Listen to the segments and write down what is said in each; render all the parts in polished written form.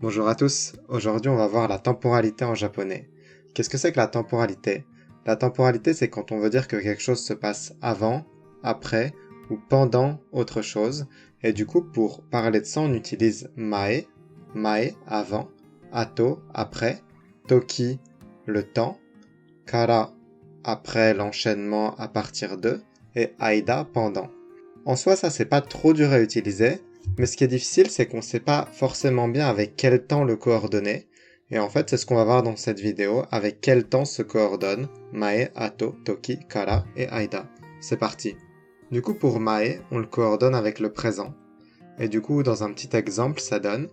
Bonjour à tous, aujourd'hui on va voir la temporalité en japonais. Qu'est-ce que c'est que la temporalité? La temporalité c'est quand on veut dire que quelque chose se passe avant, après ou pendant autre chose. Et du coup pour parler de ça on utilise mae, mae avant, ato après, toki le temps, kara après l'enchaînement à partir de, et aida pendant. En soi, ça c'est pas trop dur à utiliser, mais ce qui est difficile, c'est qu'on sait pas forcément bien avec quel temps le coordonner. Et en fait, c'est ce qu'on va voir dans cette vidéo, avec quel temps se coordonnent Mae, Ato, Toki, Kara et Aida. C'est parti. Du coup, pour Mae, on le coordonne avec le présent. Et du coup, dans un petit exemple, ça donne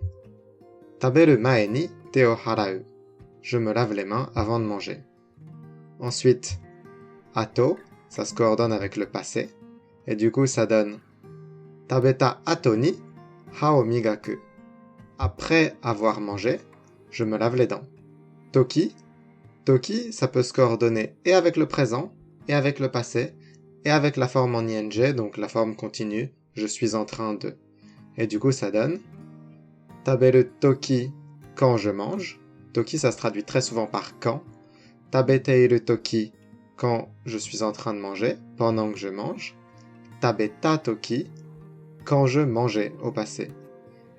Taberu mae ni te o harau. Je me lave les mains avant de manger. Ensuite, Ato, ça se coordonne avec le passé. Et du coup, ça donne Tabeta ato ni ha o migaku. Après avoir mangé, je me lave les dents. Toki, toki, ça peut se coordonner et avec le présent, et avec le passé, et avec la forme en ing, donc la forme continue, je suis en train de. Et du coup, ça donne taberu toki, quand je mange. Toki, ça se traduit très souvent par quand. Tabeteiru toki, quand je suis en train de manger, pendant que je mange. Tabeta toki, quand je mangeais au passé.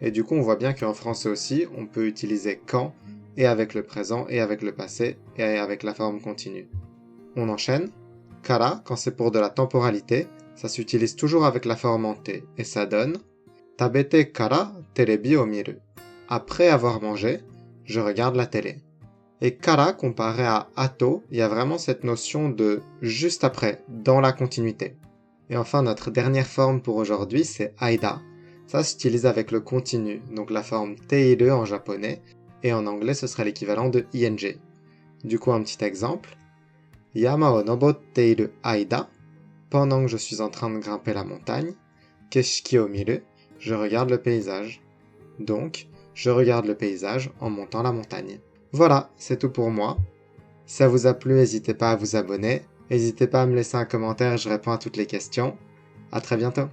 Et du coup, on voit bien qu'en français aussi, on peut utiliser quand et avec le présent et avec le passé et avec la forme continue. On enchaîne. Kara, quand c'est pour de la temporalité, ça s'utilise toujours avec la forme en T et ça donne Tabete kara terebi o miru. Après avoir mangé, je regarde la télé. Et kara, comparé à ato, il y a vraiment cette notion de juste après, dans la continuité. Et enfin, notre dernière forme pour aujourd'hui, c'est aida. Ça s'utilise avec le continu, donc la forme teiru en japonais, et en anglais ce serait l'équivalent de ing. Du coup, un petit exemple. Yama o nobotteiru aida, pendant que je suis en train de grimper la montagne. Keshiki o miru, je regarde le paysage. Donc, je regarde le paysage en montant la montagne. Voilà, c'est tout pour moi. Si ça vous a plu, n'hésitez pas à vous abonner. N'hésitez pas à me laisser un commentaire, je réponds à toutes les questions. À très bientôt.